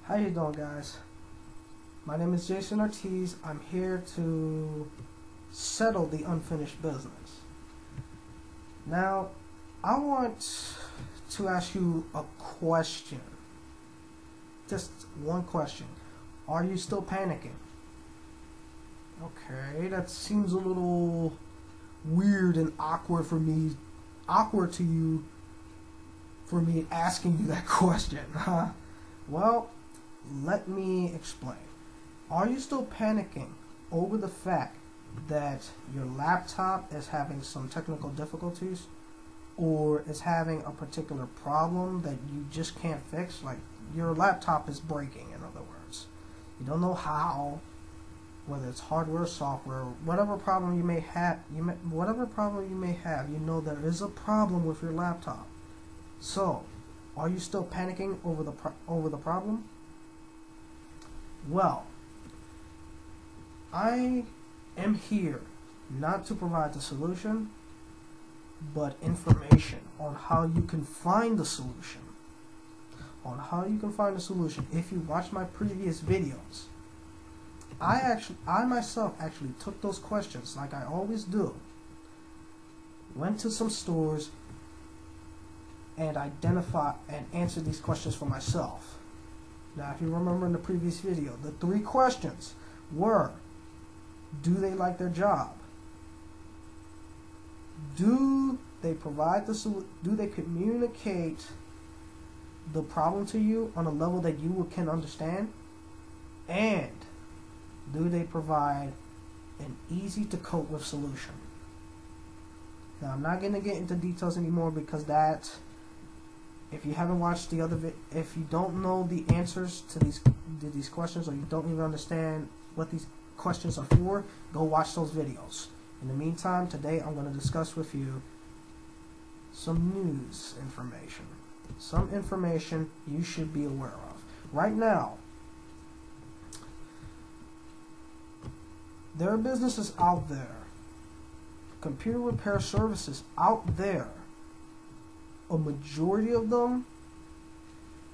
How you doing, guys? My name is Jason Ortiz. I'm here to settle the unfinished business. Now, I want to ask you a question. Just one question. Are you still panicking? Okay, that seems a little weird and awkward for me. Awkward to you for me asking you that question, huh? Well, let me explain. Are you still panicking over the fact that your laptop is having some technical difficulties or is having a particular problem that you just can't fix? Like, your laptop is breaking, in other words. You don't know how, whether it's hardware or software, whatever problem you may have, you know there is a problem with your laptop. So, are you still panicking over the problem? Well, I am here not to provide the solution, but information on how you can find the solution. If you watch my previous videos, I myself actually took those questions, like I always do, went to some stores and answered these questions for myself. Now, if you remember in the previous video, the 3 questions were: do they like their job? Do they provide do they communicate the problem to you on a level that you can understand? And do they provide an easy to cope with solution? Now, I'm not going to get into details anymore because if you haven't watched the other if you don't know the answers to these questions, or you don't even understand what these questions are for, go watch those videos. In the meantime, today I'm going to discuss with you some news information. Some information you should be aware of. Right now, there are businesses out there, computer repair services out there. A majority of them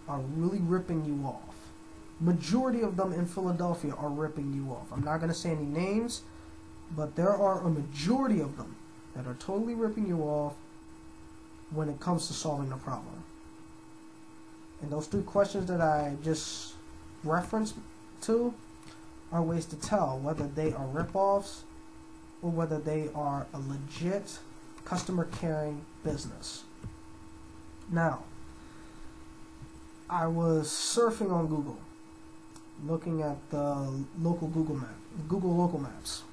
are really ripping you off. Majority of them in Philadelphia are ripping you off. I'm not going to say any names, but there are a majority of them that are totally ripping you off when it comes to solving the problem. And those 3 questions that I just referenced to are ways to tell whether they are rip-offs or whether they are a legit customer caring business. Now, I was surfing on Google, looking at the local Google local maps.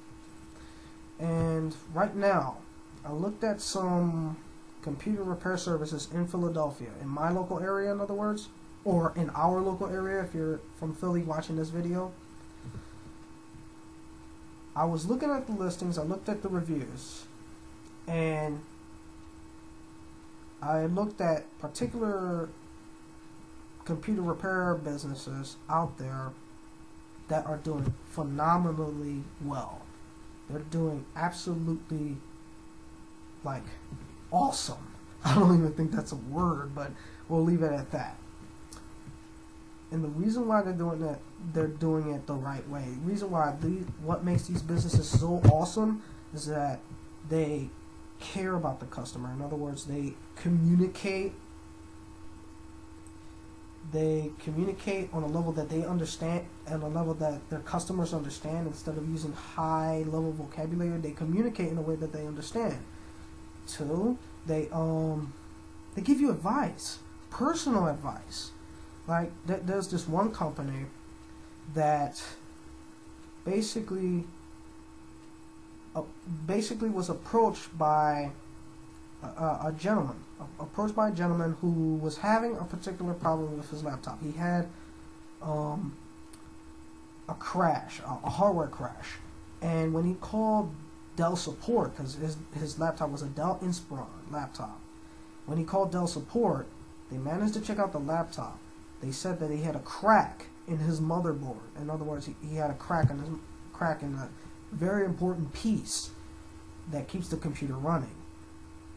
And right now, I looked at some computer repair services in Philadelphia, in my local area, in other words, or in our local area if you're from Philly watching this video. I was looking at the listings, I looked at the reviews, and I looked at particular computer repair businesses out there that are doing phenomenally well. They're doing absolutely, like, awesome. I don't even think that's a word, but we'll leave it at that. And the reason why they're doing it the right way. The reason why what makes these businesses so awesome is that they care about the customer. In other words, they communicate on a level that they understand and a level that their customers understand. Instead of using high level vocabulary, they communicate in a way that they understand. 2, they give you advice, personal advice. Like, there's this one company that basically was approached by a gentleman who was having a particular problem with his laptop. He had a crash, a hardware crash, and when he called Dell support, because his laptop was a Dell Inspiron laptop, when he called Dell support, they managed to check out the laptop. They said that he had a crack in his motherboard. In other words, he had a crack in a very important piece that keeps the computer running,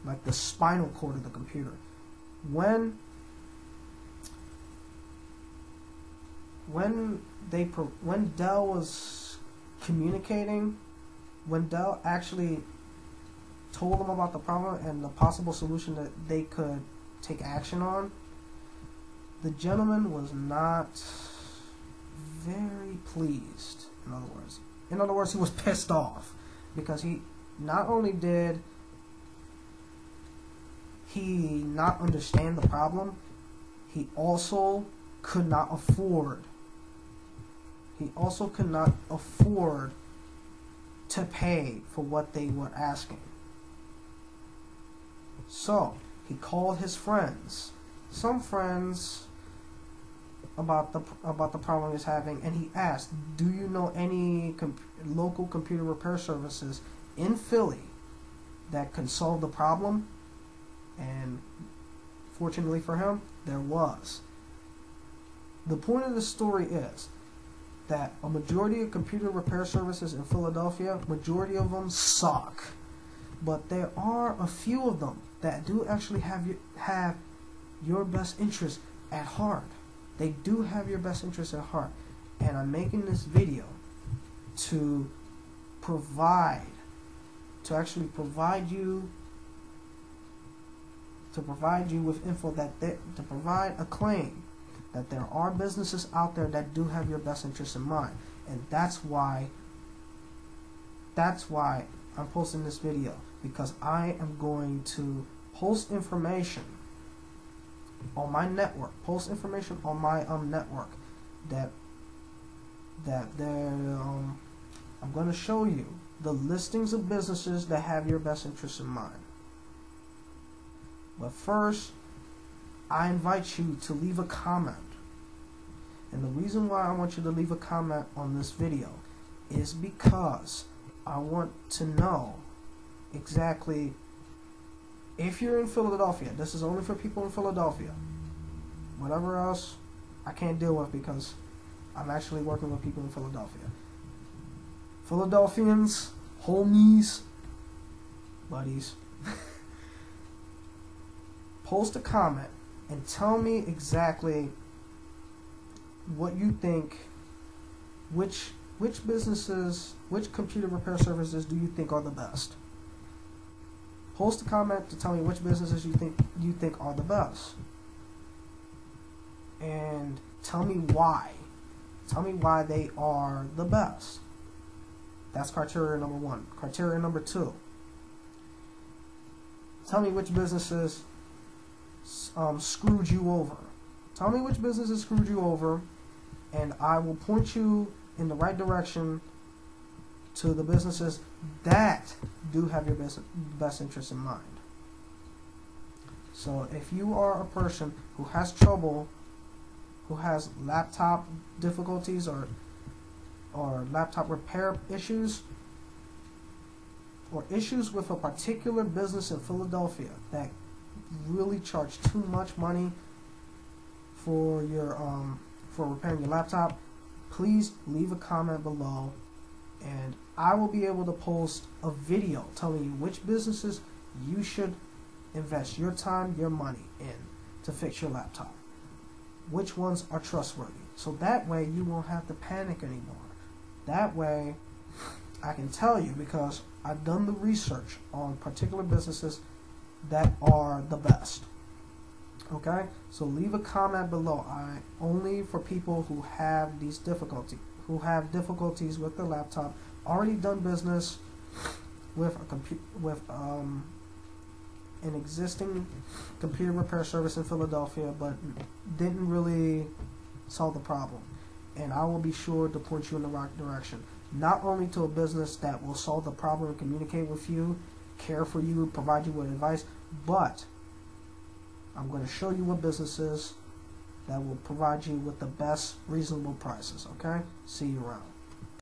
like the spinal cord of the computer. When when Dell was communicating, when Dell actually told them about the problem and the possible solution that they could take action on, the gentleman was not very pleased. In other words, he was pissed off because he not only did he not understand the problem, he also could not afford. To pay for what they were asking. So he called his friends, some friends, about the problem he's having, and he asked, "Do you know any local computer repair services in Philly that can solve the problem?" And fortunately for him, there was. The point of the story is that a majority of computer repair services in Philadelphia, majority of them suck. But there are a few of them that do actually have your best interest at heart. They do have your best interest at heart. And I'm making this video to actually provide you with info to provide a claim that there are businesses out there that do have your best interest in mind. And that's why I'm posting this video, because I am going to post information on my network, that I'm going to show you the listings of businesses that have your best interest in mind. But first, I invite you to leave a comment. And the reason why I want you to leave a comment on this video is because I want to know exactly, if you're in Philadelphia, this is only for people in Philadelphia. Whatever else I can't deal with, because I'm actually working with people in Philadelphia. Philadelphians, homies, buddies, post a comment and tell me exactly what you think, which businesses, which computer repair services do you think are the best. Post a comment to tell me which businesses you think are the best, and tell me why. Tell me why they are the best. That's criteria number 1. Criteria number 2. Tell me which businesses screwed you over. Tell me which businesses screwed you over, and I will point you in the right direction to the businesses that do have your best interest in mind. So if you are a person who has trouble, who has laptop difficulties or laptop repair issues, or issues with a particular business in Philadelphia that really charge too much money for your for repairing your laptop, please leave a comment below, and I will be able to post a video telling you which businesses you should invest your time, your money in to fix your laptop. Which ones are trustworthy. So that way you won't have to panic anymore. That way I can tell you, because I've done the research on particular businesses that are the best. Okay? So leave a comment below. Only for people who have these difficulties with their laptop, already done business with an existing computer repair service in Philadelphia, but didn't really solve the problem. And I will be sure to point you in the right direction. Not only to a business that will solve the problem and communicate with you, care for you, provide you with advice, but I'm going to show you what businesses that will provide you with the best reasonable prices. Okay? See you around.